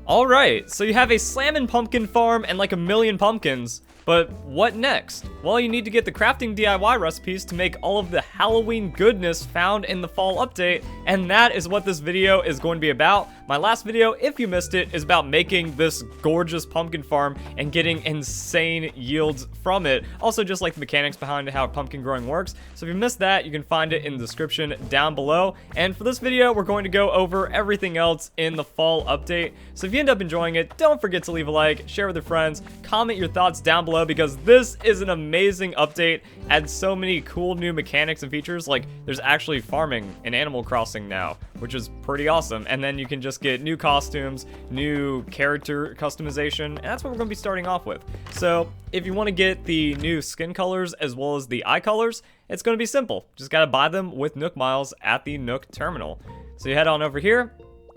Alright, so you have a salmon pumpkin farm and like a million pumpkins, but what next? Well, you need to get the crafting DIY recipes to make all of the Halloween goodness found in the fall update, and that is what this video is going to be about. My last video, if you missed it, is about making this gorgeous pumpkin farm and getting insane yields from it. Also, just like the mechanics behind how pumpkin growing works. So if you missed that, you can find it in the description down below. And for this video, we're going to go over everything else in the fall update. So if you end up enjoying it, don't forget to leave a like, share with your friends, comment your thoughts down below, because this is an amazing update. Adds so many cool new mechanics and features. Like, there's actually farming in Animal Crossing now, which is pretty awesome. And then you can just get new costumes, new character customization, and that's what we're going to be starting off with. So if you want to get the new skin colors as well as the eye colors, it's going to be simple. Just got to buy them with Nook Miles at the Nook terminal. So you head on over here,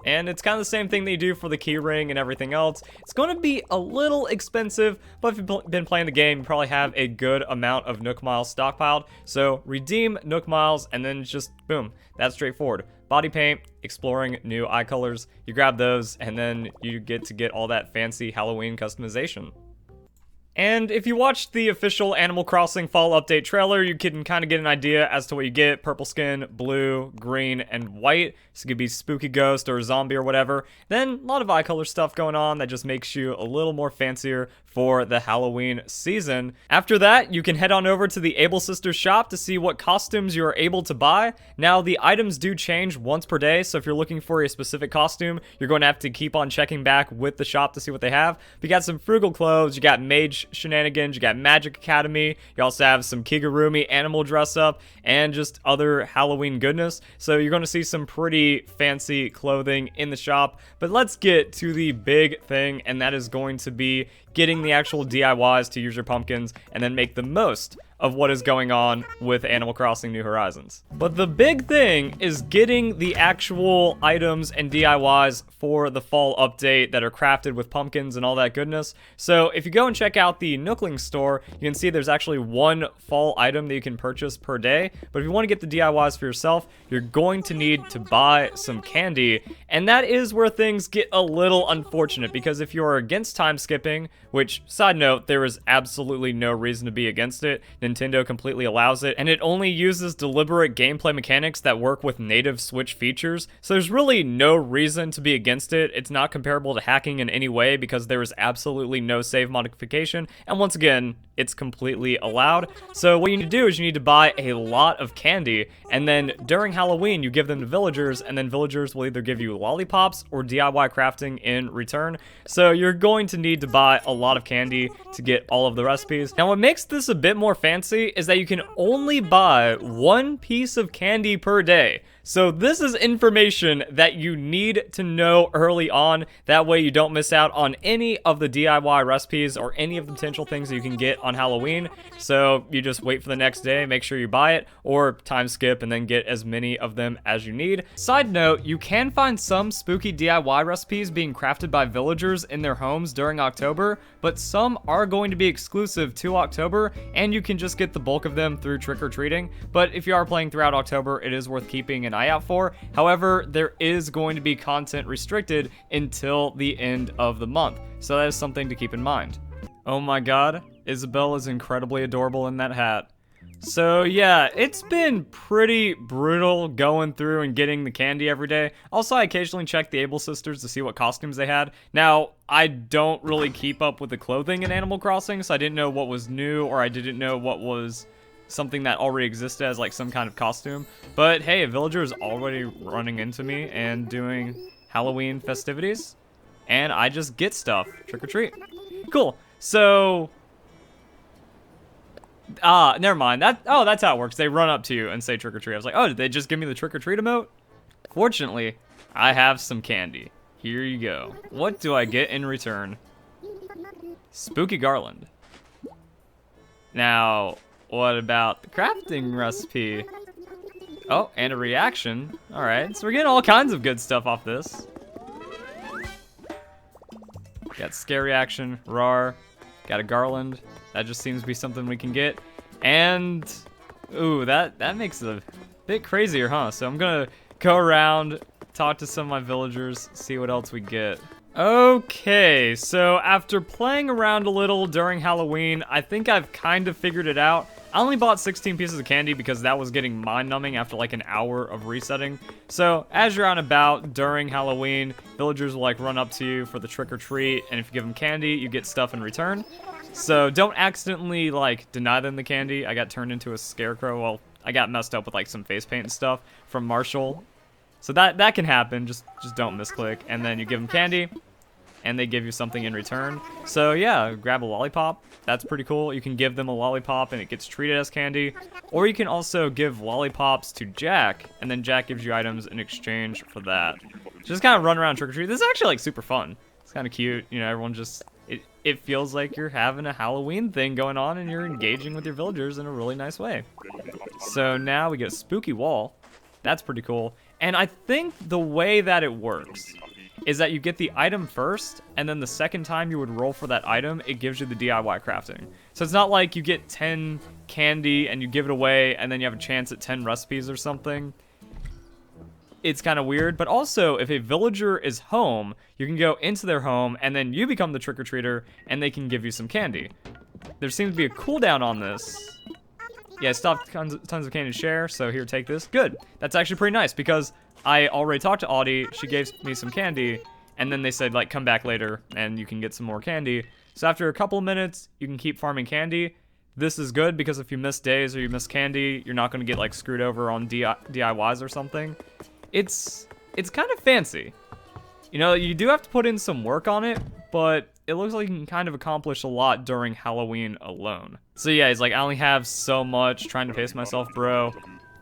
and it's kind of the same thing they do for the key ring and everything else. It's going to be a little expensive, but if you've been playing the game, you probably have a good amount of Nook Miles stockpiled. So redeem Nook Miles, and then just boom, that's straightforward. Body paint, exploring new eye colors, you grab those, and then you get to get all that fancy Halloween customization. And if you watched the official Animal Crossing Fall Update trailer, you can kind of get an idea as to what you get. Purple skin, blue, green, and white. So it could be spooky ghost or zombie or whatever. Then a lot of eye color stuff going on that just makes you a little more fancier for the Halloween season. After that, you can head on over to the Able Sisters shop to see what costumes you are able to buy. Now, the items do change once per day, so if you're looking for a specific costume, you're going to have to keep on checking back with the shop to see what they have. But you got some frugal clothes, you got mage shenanigans, you got Magic Academy, you also have some Kigurumi animal dress up, and just other Halloween goodness. So you're going to see some pretty fancy clothing in the shop. But let's get to the big thing, and that is going to be getting the actual DIYs to use your pumpkins and then make the most of what is going on with Animal Crossing New Horizons. But the big thing is getting the actual items and DIYs for the fall update that are crafted with pumpkins and all that goodness. So if you go and check out the Nookling store, you can see there's actually one fall item that you can purchase per day. But if you want to get the DIYs for yourself, you're going to need to buy some candy. And that is where things get a little unfortunate, because if you're against time skipping, which, side note, there is absolutely no reason to be against it. Nintendo completely allows it, and it only uses deliberate gameplay mechanics that work with native Switch features, so there's really no reason to be against it. It's not comparable to hacking in any way because there is absolutely no save modification, and once again, it's completely allowed. So what you need to do is you need to buy a lot of candy, and then during Halloween, you give them to villagers, and then villagers will either give you lollipops or DIY crafting in return. So you're going to need to buy a lot of candy to get all of the recipes. Now, what makes this a bit more fancy is that you can only buy one piece of candy per day. So this is information that you need to know early on. That way you don't miss out on any of the DIY recipes or any of the potential things that you can get on Halloween. So you just wait for the next day, make sure you buy it, or time skip and then get as many of them as you need. Side note, you can find some spooky DIY recipes being crafted by villagers in their homes during October, but some are going to be exclusive to October, and you can just get the bulk of them through trick-or-treating. But if you are playing throughout October, it is worth keeping an eye out for. However, there is going to be content restricted until the end of the month, so that is something to keep in mind. Oh my god, Isabelle is incredibly adorable in that hat. So yeah, it's been pretty brutal going through and getting the candy every day. Also, I occasionally check the Able Sisters to see what costumes they had. Now, I don't really keep up with the clothing in Animal Crossing, so I didn't know what was new, or I didn't know what was something that already existed as like some kind of costume. But hey, a villager is already running into me and doing Halloween festivities, and I just get stuff. Trick or treat. Cool. So never mind. That's how it works. They run up to you and say trick or treat. I was like, oh, did they just give me the trick or treat emote? Fortunately, I have some candy. Here you go. What do I get in return? Spooky garland. Now, what about the crafting recipe? Oh, and a reaction. All right, so we're getting all kinds of good stuff off this. Got scare reaction, rar. Got a garland. That just seems to be something we can get. And, ooh, that makes it a bit crazier, huh? So I'm gonna go around, talk to some of my villagers, see what else we get. Okay, so after playing around a little during Halloween, I think I've kind of figured it out. I only bought 16 pieces of candy because that was getting mind-numbing after like an hour of resetting. So as you're out and about during Halloween, villagers will like run up to you for the trick-or-treat, and if you give them candy, you get stuff in return. So don't accidentally like deny them the candy. I got turned into a scarecrow. Well, I got messed up with like some face paint and stuff from Marshall. So that can happen, just don't misclick. And then you give them candy, and they give you something in return. So yeah, grab a lollipop. That's pretty cool. You can give them a lollipop and it gets treated as candy. Or you can also give lollipops to Jack, and then Jack gives you items in exchange for that. Just kind of run around trick-or-treat. This is actually like super fun. It's kind of cute. You know, everyone just, it feels like you're having a Halloween thing going on and you're engaging with your villagers in a really nice way. So now we get a spooky wall. That's pretty cool. And I think the way that it works is that you get the item first, and then the second time you would roll for that item, it gives you the DIY crafting. So it's not like you get 10 candy and you give it away, and then you have a chance at 10 recipes or something. It's kind of weird, but also, if a villager is home, you can go into their home, and then you become the trick-or-treater, and they can give you some candy. There seems to be a cooldown on this. Yeah, I still have tons of candy to share, so here, take this. Good. That's actually pretty nice, because I already talked to Audie, she gave me some candy, and then they said, like, come back later, and you can get some more candy. So after a couple of minutes, you can keep farming candy. This is good, because if you miss days or you miss candy, you're not going to get, like, screwed over on DIYs or something. It's kind of fancy. You know, you do have to put in some work on it, but it looks like you can kind of accomplish a lot during Halloween alone. So yeah, he's like, I only have so much, trying to pace myself, bro.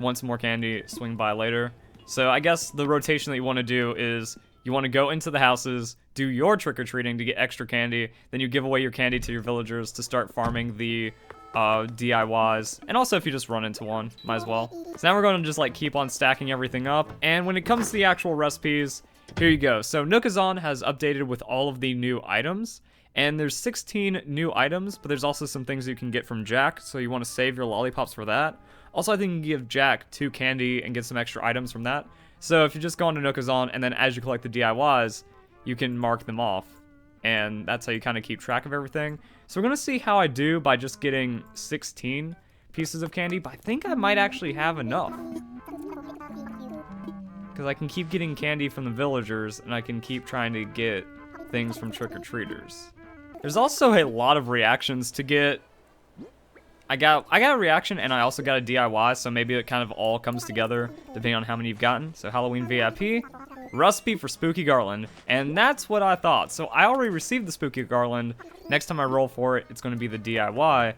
Want some more candy, swing by later. So I guess the rotation that you want to do is you want to go into the houses, do your trick-or-treating to get extra candy, then you give away your candy to your villagers to start farming the DIYs. And also if you just run into one, might as well. So now we're going to just like keep on stacking everything up. And when it comes to the actual recipes, here you go. So Nookazon has updated with all of the new items. And there's 16 new items, but there's also some things you can get from Jack, so you want to save your lollipops for that. Also, I think you can give Jack 2 candy and get some extra items from that. So if you just go on to Nookazon, and then as you collect the DIYs, you can mark them off. And that's how you kind of keep track of everything. So we're going to see how I do by just getting 16 pieces of candy, but I think I might actually have enough. Because I can keep getting candy from the villagers, and I can keep trying to get things from trick-or-treaters. There's also a lot of reactions to get. I got a reaction, and I also got a DIY, so maybe it kind of all comes together depending on how many you've gotten. So Halloween VIP, recipe for Spooky Garland, and that's what I thought. So I already received the Spooky Garland. Next time I roll for it, it's going to be the DIY,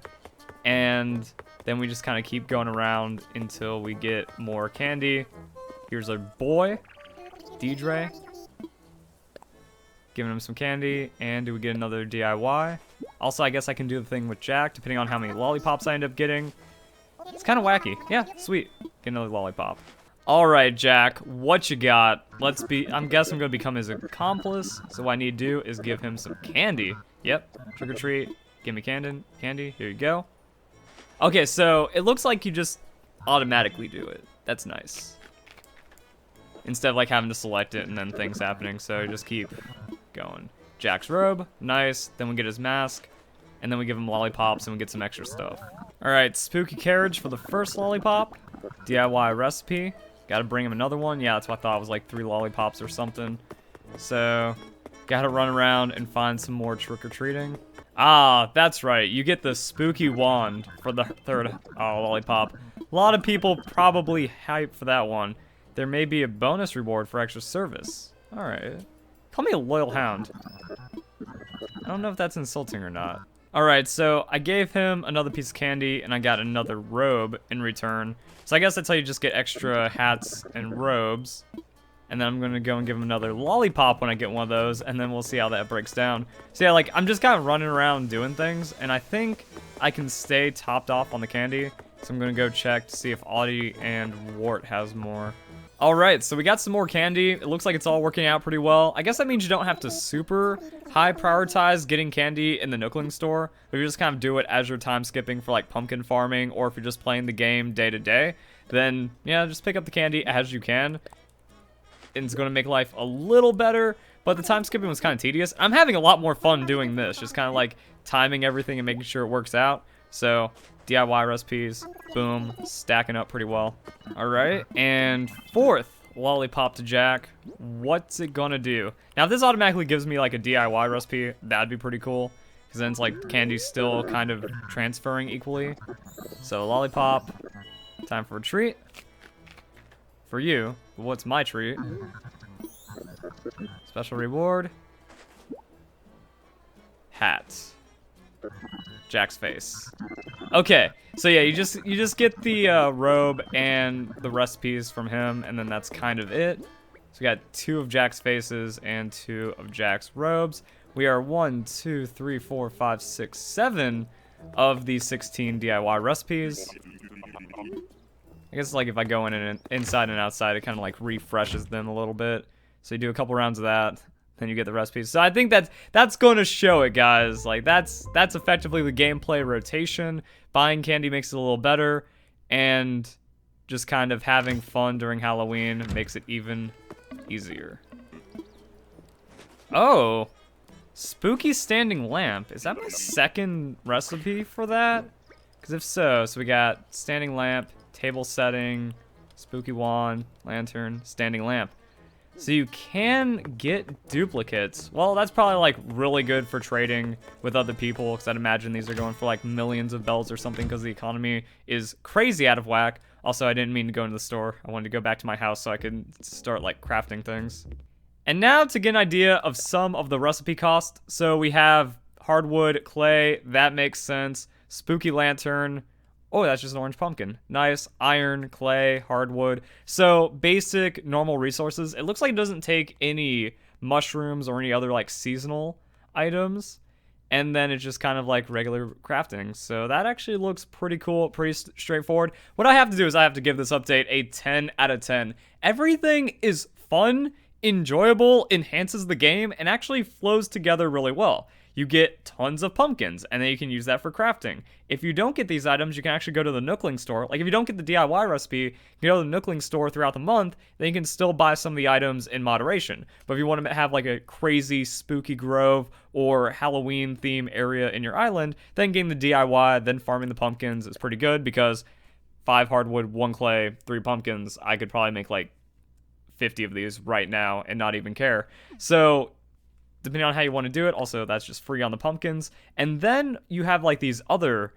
and then we just kind of keep going around until we get more candy. Here's our boy, Deidre. Giving him some candy, and do we get another DIY? Also, I guess I can do the thing with Jack, depending on how many lollipops I end up getting. It's kind of wacky. Yeah, sweet. Get another lollipop. All right, Jack, what you got? I'm guessing I'm gonna become his accomplice, so what I need to do is give him some candy. Yep, trick or treat, give me candy, here you go. Okay, so it looks like you just automatically do it. That's nice. Instead of like having to select it and then things happening, so you just keep going. Jack's robe, nice. Then we get his mask, and then we give him lollipops and we get some extra stuff. All right, spooky carriage for the first lollipop. DIY recipe. Gotta bring him another one. Yeah, that's what I thought. It was like 3 lollipops or something. So, gotta run around and find some more trick-or-treating. Ah, that's right. You get the spooky wand for the third lollipop. A lot of people probably hype for that one. There may be a bonus reward for extra service. All right. Call me a loyal hound. I don't know if that's insulting or not. Alright, so I gave him another piece of candy, and I got another robe in return. So I guess that's how you just get extra hats and robes. And then I'm going to go and give him another lollipop when I get one of those, and then we'll see how that breaks down. So yeah, like, I'm just kind of running around doing things, and I think I can stay topped off on the candy. So I'm going to go check to see if Audie and Wart has more. Alright, so we got some more candy. It looks like it's all working out pretty well. I guess that means you don't have to super high prioritize getting candy in the Nookling store. But you just kind of do it as you're time skipping for like pumpkin farming, or if you're just playing the game day to day. Then, yeah, just pick up the candy as you can. And it's going to make life a little better. but the time skipping was kind of tedious. I'm having a lot more fun doing this, just kind of like timing everything and making sure it works out. So DIY recipes, boom, stacking up pretty well. All right, and fourth lollipop to Jack. What's it gonna do? Now, if this automatically gives me like a DIY recipe, that'd be pretty cool, because then it's like candy's still kind of transferring equally. So lollipop, time for a treat. For you, what's my treat? Special reward. Hat. Jack's face. Okay, so yeah, you just get the robe and the recipes from him, and then that's kind of it. So we got 2 of Jack's faces and 2 of Jack's robes. We are 1, 2, 3, 4, 5, 6, 7 of the 16 DIY recipes. I guess like if I go in and inside and outside, it kind of like refreshes them a little bit. So you do a couple rounds of that, then you get the recipes. So I think that's going to show it, guys. Like that's effectively the gameplay rotation. Buying candy makes it a little better, and just kind of having fun during Halloween makes it even easier. Oh, spooky standing lamp. Is that my second recipe for that? Because if so we got standing lamp, table setting, spooky wand, lantern, standing lamp. So you can get duplicates. Well, that's probably like really good for trading with other people, because I'd imagine these are going for like millions of bells or something, because the economy is crazy out of whack. Also, I didn't mean to go into the store. I wanted to go back to my house so I could start like crafting things. And now to get an idea of some of the recipe cost. So we have hardwood, clay, that makes sense. Spooky lantern. Oh, that's just an orange pumpkin. Nice. Iron, clay, hardwood. So basic, normal resources. It looks like it doesn't take any mushrooms or any other like seasonal items. And then it's just kind of like regular crafting. So that actually looks pretty cool, pretty straightforward. What I have to do is I have to give this update a 10 out of 10. Everything is fun, enjoyable, enhances the game, and actually flows together really well. You get tons of pumpkins, and then you can use that for crafting. If you don't get these items, you can actually go to the Nookling store. Like, if you don't get the DIY recipe, you can go to the Nookling store throughout the month, then you can still buy some of the items in moderation. But if you want to have, like, a crazy spooky grove or Halloween theme area in your island, then getting the DIY, then farming the pumpkins is pretty good, because 5 hardwood, 1 clay, 3 pumpkins, I could probably make, like, 50 of these right now and not even care. So depending on how you want to do it, also that's just free on the pumpkins. And then you have like these other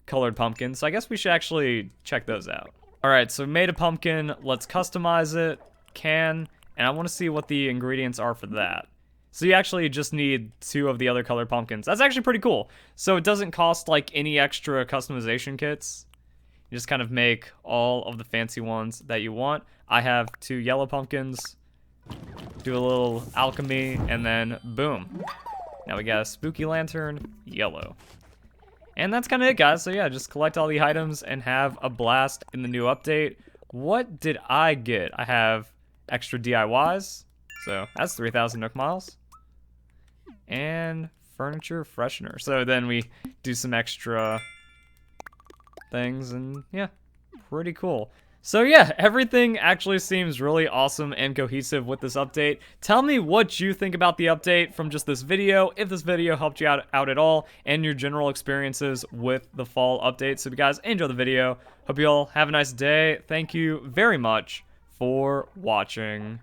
colored pumpkins, so I guess we should actually check those out. All right, so we made a pumpkin. Let's customize it. And I want to see what the ingredients are for that. So you actually just need 2 of the other colored pumpkins. That's actually pretty cool. So it doesn't cost like any extra customization kits. You just kind of make all of the fancy ones that you want. I have 2 yellow pumpkins. Do a little alchemy, and then boom. Now we got a spooky lantern, yellow. And that's kind of it, guys. So yeah, just collect all the items and have a blast in the new update. What did I get? I have extra DIYs. So that's 3,000 Nook Miles. And furniture freshener. So then we do some extra things, and yeah, pretty cool. So yeah, everything actually seems really awesome and cohesive with this update. Tell me what you think about the update from just this video, if this video helped you out at all, and your general experiences with the fall update. So if you guys enjoyed the video, hope you all have a nice day. Thank you very much for watching.